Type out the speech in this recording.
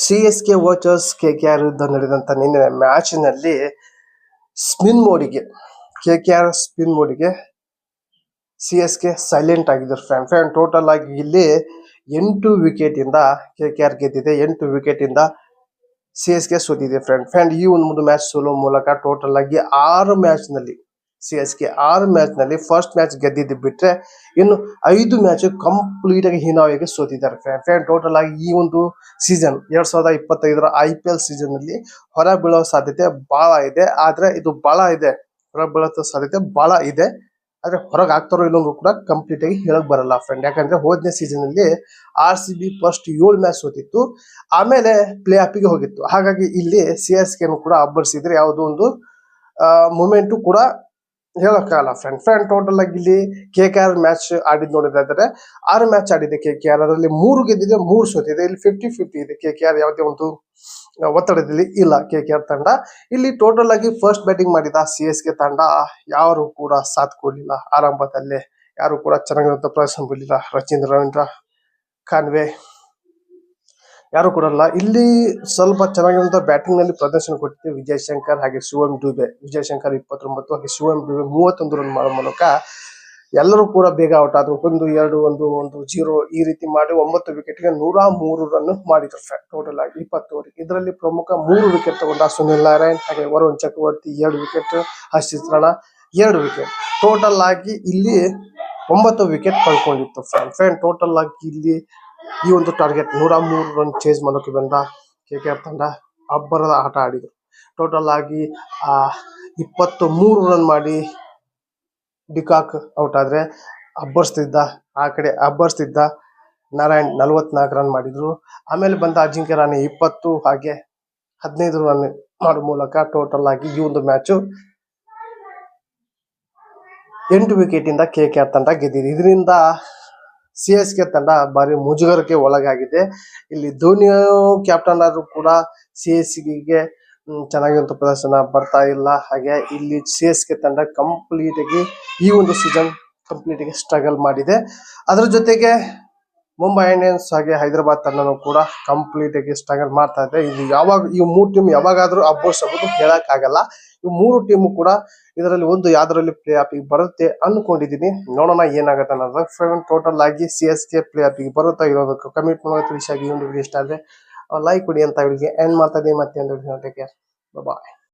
CSK versus KKR ವಿರುದ್ಧ ನಡೆದಂತ ನಿನ್ನೆ ಮ್ಯಾಚ್ನಲ್ಲಿ ಸ್ಪಿನ್ ಮೋಡಿಗೆ ಕೆ.ಕೆ.ಆರ್ ಸ್ಪಿನ್ ಮೋಡಿಗೆ ಸಿ.ಎಸ್.ಕೆ ಸೈಲೆಂಟ್ ಆಗಿದ್ರು. ಫ್ಯಾನ್ ಟೋಟಲ್ ಆಗಿ ಇಲ್ಲಿ 8 ವಿಕೆಟ್ ಇಂದ ಕೆ.ಕೆ.ಆರ್ ಗೆದ್ದಿದೆ. 8 ವಿಕೆಟ್ ಇಂದ ಸಿ.ಎಸ್.ಕೆ ಸೋತಿದೆ. ಫ್ರೆಂಡ್ ಈ ಒಂದು ಮ್ಯಾಚ್ ಸೋಲೋ ಮೂಲಕ ಟೋಟಲ್ ಆಗಿ 6 ಮ್ಯಾಚ್ ನಲ್ಲಿ ಸಿ.ಎಸ್.ಕೆ 6 ಮ್ಯಾಚ್ ನಲ್ಲಿ ಫಸ್ಟ್ ಮ್ಯಾಚ್ ಗೆದ್ದಿದ್ದು ಬಿಟ್ರೆ ಇನ್ನು 5 ಮ್ಯಾಚ್ ಕಂಪ್ಲೀಟ್ ಆಗಿ ಹೀನಾವಾಗಿ ಸೋತಿದ್ದಾರೆ. ಫ್ಯಾನ್ ಟೋಟಲ್ ಆಗಿ ಈ ಒಂದು ಸೀಸನ್ 2025ರ IPL ಸೀಸನ್ ನಲ್ಲಿ ಹೊರ ಬೀಳೋ ಸಾಧ್ಯತೆ ಬಹಳ ಇದೆ. ಆದ್ರೆ ಇದು ಬಹಳ ಇದೆ, ಹೊರ ಬೀಳೋ ಸಾಧ್ಯತೆ ಬಹಳ ಇದೆ. ಆದ್ರೆ ಹೊರಗೆ ಆಗ್ತಾರೋ ಇಲ್ಲೊಂದು ಕೂಡ ಕಂಪ್ಲೀಟ್ ಆಗಿ ಹೇಳಕ್ ಬರಲ್ಲ ಫ್ರೆಂಡ್. ಯಾಕಂದ್ರೆ ಹೋದನೇ ಸೀಸನ್ ಅಲ್ಲಿ RCB ಫಸ್ಟ್ 7 ಮ್ಯಾಚ್ ಸೋತಿತ್ತು, ಆಮೇಲೆ ಪ್ಲೇ ಆಫ್ಗೆ ಹೋಗಿತ್ತು. ಹಾಗಾಗಿ ಇಲ್ಲಿ ಸಿ.ಎಸ್.ಕೆ ಕೂಡ ಅಬ್ಬರಿಸಿದ್ರೆ ಯಾವುದೋ ಒಂದು ಮೂಮೆಂಟು ಕೂಡ ಹೇಳಕ್ಕಾಗಲ್ಲ ಫ್ರೆಂಡ್. ಟೋಟಲ್ ಆಗಿ ಇಲ್ಲಿ ಕೆ.ಕೆ.ಆರ್ ಮ್ಯಾಚ್ ಆಡಿದ್ ನೋಡಿದ್ರೆ 6 ಮ್ಯಾಚ್ ಆಡಿದೆ ಕೆ.ಕೆ.ಆರ್. ಅದರಲ್ಲಿ 3 ಗೆದ್ದಿದೆ, 3 ಸೋತಿದೆ. ಇಲ್ಲಿ 50-50 ಇದೆ. ಕೆ.ಕೆ.ಆರ್ ಯಾವುದೇ ಒಂದು ಒತ್ತಡದಲ್ಲಿ ಇಲ್ಲ. ಕೆ.ಕೆ.ಆರ್ ತಂಡ ಇಲ್ಲಿ ಟೋಟಲ್ ಆಗಿ ಫಸ್ಟ್ ಬ್ಯಾಟಿಂಗ್ ಮಾಡಿದ ಸಿ.ಎಸ್.ಕೆ ತಂಡ ಯಾರು ಕೂಡ ಸಾಥ್ ಕೊಡಲಿಲ್ಲ. ಆರಂಭದಲ್ಲೇ ಯಾರು ಕೂಡ ಚೆನ್ನಾಗಿರುವಂತ ಪ್ರದರ್ಶನ ಬಿಡಲಿಲ್ಲ. ರವೀಂದ್ರ ಕಾನ್ವೆ ಯಾರು ಕೊಡಲ್ಲ. ಇಲ್ಲಿ ಸ್ವಲ್ಪ ಚೆನ್ನಾಗಿರುವಂತ ಬ್ಯಾಟಿಂಗ್ ನಲ್ಲಿ ಪ್ರದರ್ಶನ ಕೊಟ್ಟಿದೆ ವಿಜಯ್ ಶಂಕರ್ ಹಾಗೆ ಶಿವಮ್ ಡುಬೆ. ವಿಜಯ್ ಶಂಕರ್ 29 ಹಾಗೆ ಶಿವಮ್ ಡುಬೆ 31 ರನ್ ಮಾಡೋ ಮೂಲಕ ಎಲ್ಲರೂ ಕೂಡ ಬೇಗ ಔಟ್ ಆದ್ರು. 1-2-1-1-0 ಈ ರೀತಿ ಮಾಡಿ 9 ವಿಕೆಟ್ಗೆ 103 ರನ್ ಮಾಡಿದ್ರು ಟೋಟಲ್ ಆಗಿ 20 ಓವರ್. ಇದರಲ್ಲಿ ಪ್ರಮುಖ 3 ವಿಕೆಟ್ ತಗೊಂಡ ಸುನಿಲ್ ನಾರಾಯಣ್ ಹಾಗೆ Varun Chakravarthy 2 wicket, Harshit Rana 2 wicket. Total ಆಗಿ ಇಲ್ಲಿ 9 ವಿಕೆಟ್ ಕಳ್ಕೊಂಡಿತ್ತು ಫ್ರೆಂಡ್. ಟೋಟಲ್ ಆಗಿ ಇಲ್ಲಿ ಈ ಒಂದು ಟಾರ್ಗೆಟ್ 103 ರನ್ ಚೇಸ್ ಮಾಡೋಕೆ ಬಂದ ಕೆ.ಕೆ.ಆರ್ ತಂಡ ಅಬ್ಬರದ ಆಟ ಆಡಿದ್ರು. ಟೋಟಲ್ ಆಗಿ 23 ರನ್ ಮಾಡಿ ಡಿಕಾಕ್ ಔಟ್ ಆದ್ರೆ ಆ ಕಡೆ ಅಬ್ಬರಿಸ್ತಿದ್ದ ನಾರಾಯಣ್ 44 ರನ್ ಮಾಡಿದ್ರು. ಆಮೇಲೆ ಬಂದ ಅಜಿಂಕ್ಯ ರಾಣೆ 20 ಹಾಗೆ 15 ರನ್ ಮಾಡೋ ಮೂಲಕ ಟೋಟಲ್ ಆಗಿ ಈ ಒಂದು ಮ್ಯಾಚ್ 8 ವಿಕೆಟ್ ಇಂದ ಕೆ.ಕೆ.ಆರ್ ತಂಡ ಗೆದ್ದಿದೆ. ಇದರಿಂದ ಸಿ.ಎಸ್.ಕೆ ತಂಡ ಬಾರಿ ಮುಜುಗರಕ್ಕೆ ಒಳಗಾಗಿದೆ. ಇಲ್ಲಿ ಧೋನಿ ಕ್ಯಾಪ್ಟನ್ ಆದ್ರೂ ಕೂಡ ಸಿ.ಎಸ್.ಕೆ ಚೆನ್ನಾಗಿರುವಂತ ಪ್ರದರ್ಶನ ಬರ್ತಾ ಇಲ್ಲ. ಹಾಗೆ ಇಲ್ಲಿ ಸಿ.ಎಸ್.ಕೆ ತಂಡ ಕಂಪ್ಲೀಟ್ ಆಗಿ ಈ ಒಂದು ಸೀಸನ್ ಕಂಪ್ಲೀಟ್ ಆಗಿ ಸ್ಟ್ರಗಲ್ ಮಾಡಿದೆ. ಅದರ ಜೊತೆಗೆ ಮುಂಬೈ ಇಂಡಿಯನ್ಸ್ ಹಾಗೆ ಹೈದರಾಬಾದ್ ತಂಡನೂ ಕೂಡ ಕಂಪ್ಲೀಟ್ ಆಗಿ ಸ್ಟ್ರಗಲ್ ಮಾಡ್ತಾ ಇದೆ. ಇದು ಈ 3 ಟೀಮ್ ಯಾವಾಗಾದ್ರೂ ಅಬ್ಬರಿಸಬಹುದು, ಹೇಳಕ್ ಆಗಲ್ಲ. ಈ 3 ಟೀಮ್ ಕೂಡ ಇದರಲ್ಲಿ ಒಂದು ಯಾವ್ದ್ರಲ್ಲಿ ಪ್ಲೇ ಆಫಿಗೆ ಬರುತ್ತೆ ಅನ್ಕೊಂಡಿದೀನಿ. ನೋಡೋಣ ಏನಾಗುತ್ತೆ ಅನ್ನೋದು. ಟೋಟಲ್ ಆಗಿ ಸಿ.ಎಸ್.ಕೆ ಪ್ಲೇ ಆಫಿಗೆ ಬರುತ್ತಾ ಇರೋದಕ್ಕೆ ಕಮಿಟ್ ಮಾಡೋ ತಿಳಿಸಾಗಿ ಈ ಒಂದು ವಿಡಿಯೋ ಇಷ್ಟ ಆದ್ರೆ ಲೈಕ್ ಕೊಡಿ ಅಂತ ವಿಡಿಯೋಗೆ ಎಂಡ್ ಮಾಡ್ತಾ ಇದ್ದೀನಿ. ಮತ್ತೆ ಒಂದು ವಿಡಿಯೋ ಟೇಕ್ ಕೇರ್, ಬಾಯ್.